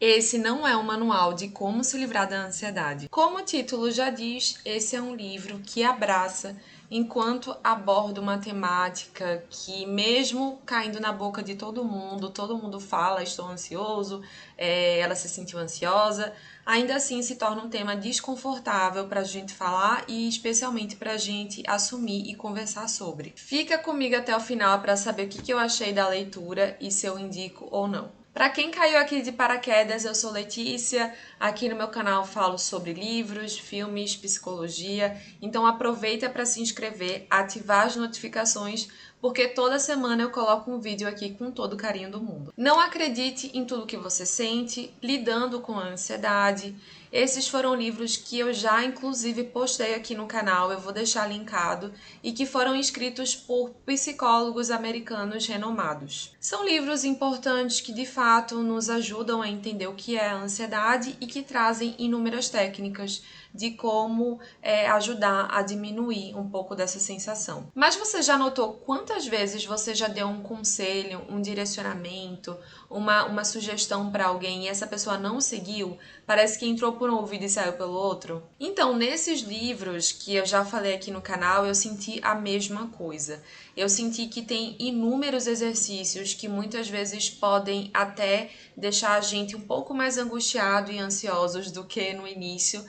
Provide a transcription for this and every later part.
Esse não é um manual de como se livrar da ansiedade. Como o título já diz, esse é um livro que abraça enquanto aborda uma temática que, mesmo caindo na boca de todo mundo fala, estou ansioso, ela se sentiu ansiosa, ainda assim se torna um tema desconfortável para a gente falar e especialmente para a gente assumir e conversar sobre. Fica comigo até o final para saber o que eu achei da leitura e se eu indico ou não. Para quem caiu aqui de paraquedas, eu sou Letícia. Aqui no meu canal falo sobre livros, filmes, psicologia. Então aproveita para se inscrever, ativar as notificações, porque toda semana eu coloco um vídeo aqui com todo o carinho do mundo. Não acredite em tudo que você sente, lidando com a ansiedade. Esses foram livros que eu já inclusive postei aqui no canal, eu vou deixar linkado, e que foram escritos por psicólogos americanos renomados. São livros importantes que de fato nos ajudam a entender o que é a ansiedade e que trazem inúmeras técnicas de como ajudar a diminuir um pouco dessa sensação. Mas você já notou quantas vezes você já deu um conselho, um direcionamento, uma sugestão para alguém e essa pessoa não seguiu? Parece que entrou por um ouvido e saiu pelo outro? Então, nesses livros que eu já falei aqui no canal, eu senti a mesma coisa. Eu senti que tem inúmeros exercícios que muitas vezes podem até deixar a gente um pouco mais angustiado e ansiosos do que no início,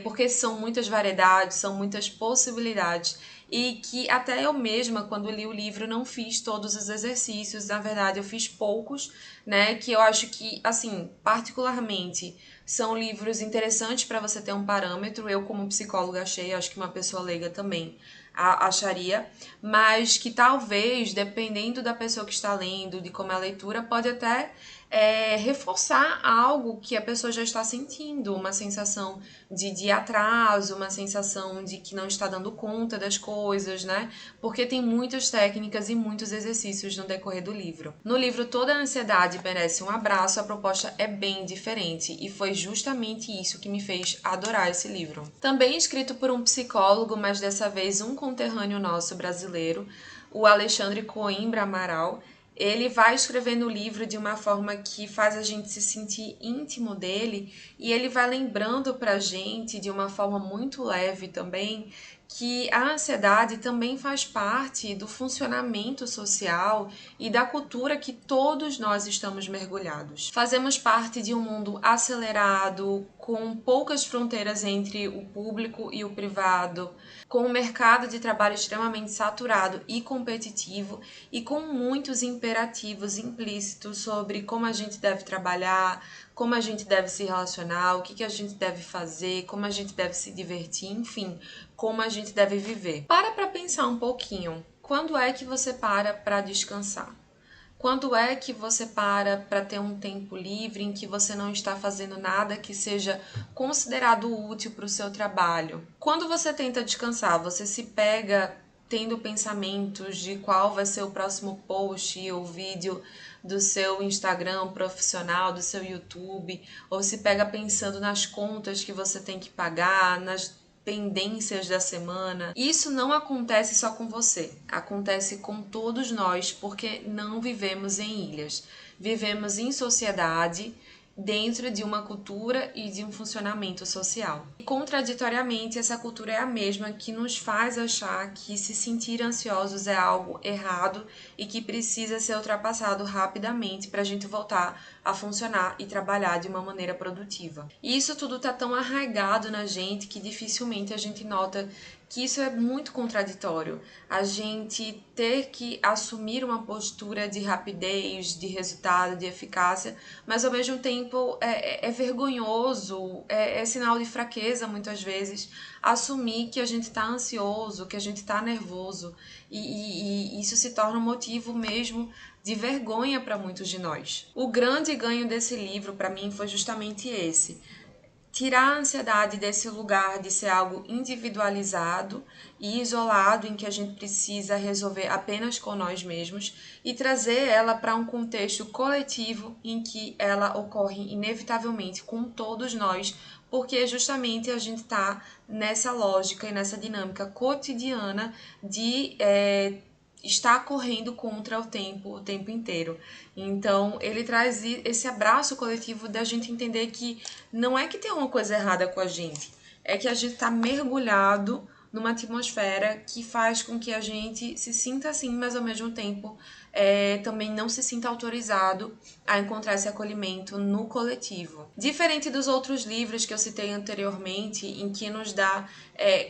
porque são muitas variedades, são muitas possibilidades e que até eu mesma, quando li o livro, não fiz todos os exercícios, na verdade eu fiz poucos, né, que eu acho que, assim, particularmente, são livros interessantes para você ter um parâmetro, eu como psicóloga achei, acho que uma pessoa leiga também acharia, mas que talvez, dependendo da pessoa que está lendo, de como é a leitura, pode até reforçar algo que a pessoa já está sentindo, uma sensação de atraso, uma sensação de que não está dando conta das coisas, né? Porque tem muitas técnicas e muitos exercícios no decorrer do livro. No livro Toda a Ansiedade Merece um Abraço, a proposta é bem diferente e foi justamente isso que me fez adorar esse livro. Também escrito por um psicólogo, mas dessa vez um conterrâneo nosso brasileiro, o Alexandre Coimbra Amaral. Ele vai escrevendo o livro de uma forma que faz a gente se sentir íntimo dele e ele vai lembrando pra gente de uma forma muito leve também que a ansiedade também faz parte do funcionamento social e da cultura que todos nós estamos mergulhados. Fazemos parte de um mundo acelerado, com poucas fronteiras entre o público e o privado, com um mercado de trabalho extremamente saturado e competitivo e com muitos imperativos implícitos sobre como a gente deve trabalhar, como a gente deve se relacionar, o que a gente deve fazer, como a gente deve se divertir, enfim, como a gente deve viver. Para pensar um pouquinho. Quando é que você para descansar? Quando é que você para ter um tempo livre em que você não está fazendo nada que seja considerado útil para o seu trabalho? Quando você tenta descansar, você se pega tendo pensamentos de qual vai ser o próximo post ou vídeo do seu Instagram profissional, do seu YouTube, ou se pega pensando nas contas que você tem que pagar, nas pendências da semana. Isso não acontece só com você, acontece com todos nós, porque não vivemos em ilhas. Vivemos em sociedade, dentro de uma cultura e de um funcionamento social. E, contraditoriamente, essa cultura é a mesma que nos faz achar que se sentir ansiosos é algo errado e que precisa ser ultrapassado rapidamente para a gente voltar a funcionar e trabalhar de uma maneira produtiva. E isso tudo está tão arraigado na gente que dificilmente a gente nota que isso é muito contraditório. A gente ter que assumir uma postura de rapidez, de resultado, de eficácia, mas ao mesmo tempo é vergonhoso, é sinal de fraqueza muitas vezes, assumir que a gente está ansioso, que a gente está nervoso, e isso se torna um motivo mesmo de vergonha para muitos de nós. O grande ganho desse livro para mim foi justamente esse: tirar a ansiedade desse lugar de ser algo individualizado e isolado em que a gente precisa resolver apenas com nós mesmos e trazer ela para um contexto coletivo em que ela ocorre inevitavelmente com todos nós, porque justamente a gente está nessa lógica e nessa dinâmica cotidiana de está correndo contra o tempo inteiro. Então, ele traz esse abraço coletivo da gente entender que não é que tem uma coisa errada com a gente, é que a gente está mergulhado numa atmosfera que faz com que a gente se sinta assim, mas ao mesmo tempo também não se sinta autorizado a encontrar esse acolhimento no coletivo. Diferente dos outros livros que eu citei anteriormente, em que nos dá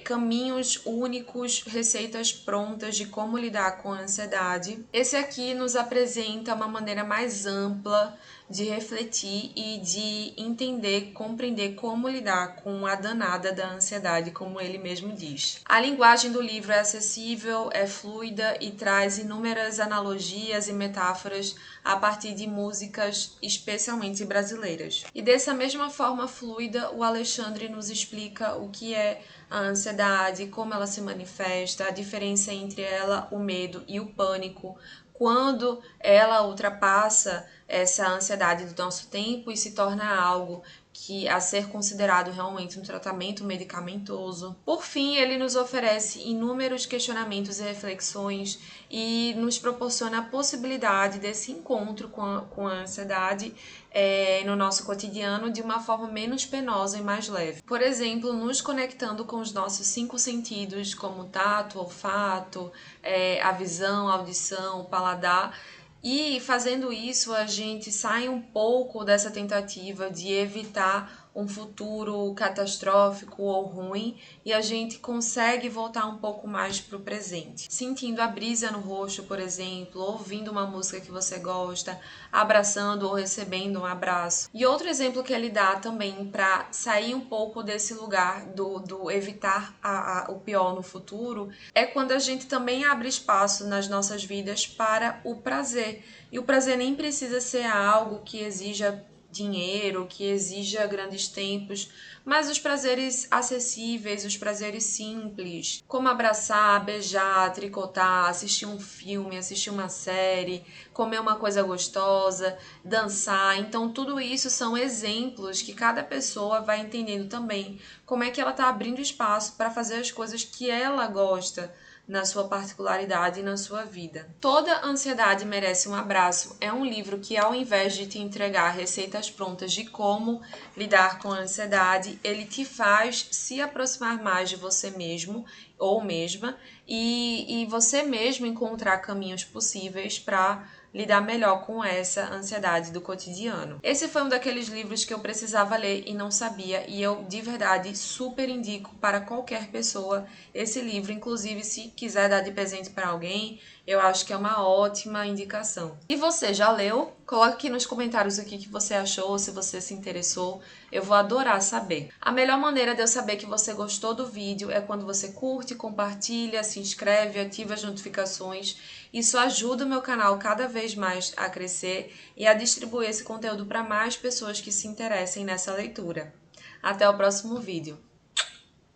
caminhos únicos, receitas prontas de como lidar com a ansiedade, esse aqui nos apresenta uma maneira mais ampla de refletir e de entender, compreender como lidar com a danada da ansiedade, como ele mesmo diz. A linguagem do livro é acessível, é fluida e traz inúmeras analogias e metáforas a partir de músicas especialmente brasileiras. E dessa mesma forma fluida, o Alexandre nos explica o que é a ansiedade, como ela se manifesta, a diferença entre ela, o medo e o pânico, quando ela ultrapassa essa ansiedade do nosso tempo e se torna algo que a ser considerado realmente um tratamento medicamentoso. Por fim, ele nos oferece inúmeros questionamentos e reflexões e nos proporciona a possibilidade desse encontro com a ansiedade no nosso cotidiano de uma forma menos penosa e mais leve. Por exemplo, nos conectando com os nossos 5 sentidos, como tato, olfato, a visão, a audição, o paladar. E fazendo isso, a gente sai um pouco dessa tentativa de evitar um futuro catastrófico ou ruim e a gente consegue voltar um pouco mais para o presente. Sentindo a brisa no rosto, por exemplo, ouvindo uma música que você gosta, abraçando ou recebendo um abraço. E outro exemplo que ele dá também para sair um pouco desse lugar do evitar o pior no futuro é quando a gente também abre espaço nas nossas vidas para o prazer. E o prazer nem precisa ser algo que exija dinheiro, que exija grandes tempos, mas os prazeres acessíveis, os prazeres simples, como abraçar, beijar, tricotar, assistir um filme, assistir uma série, comer uma coisa gostosa, dançar. Então, tudo isso são exemplos que cada pessoa vai entendendo também como é que ela está abrindo espaço para fazer as coisas que ela gosta, na sua particularidade e na sua vida. Toda Ansiedade Merece um Abraço é um livro que, ao invés de te entregar receitas prontas de como lidar com a ansiedade, ele te faz se aproximar mais de você mesmo ou mesma e você mesmo encontrar caminhos possíveis para lidar melhor com essa ansiedade do cotidiano. Esse foi um daqueles livros que eu precisava ler e não sabia, e eu de verdade super indico para qualquer pessoa esse livro, inclusive se quiser dar de presente para alguém, eu acho que é uma ótima indicação. E você já leu? Coloque aqui nos comentários o que você achou, se você se interessou, eu vou adorar saber. A melhor maneira de eu saber que você gostou do vídeo é quando você curte, compartilha, se inscreve, ativa as notificações. Isso ajuda o meu canal cada vez mais a crescer e a distribuir esse conteúdo para mais pessoas que se interessem nessa leitura. Até o próximo vídeo.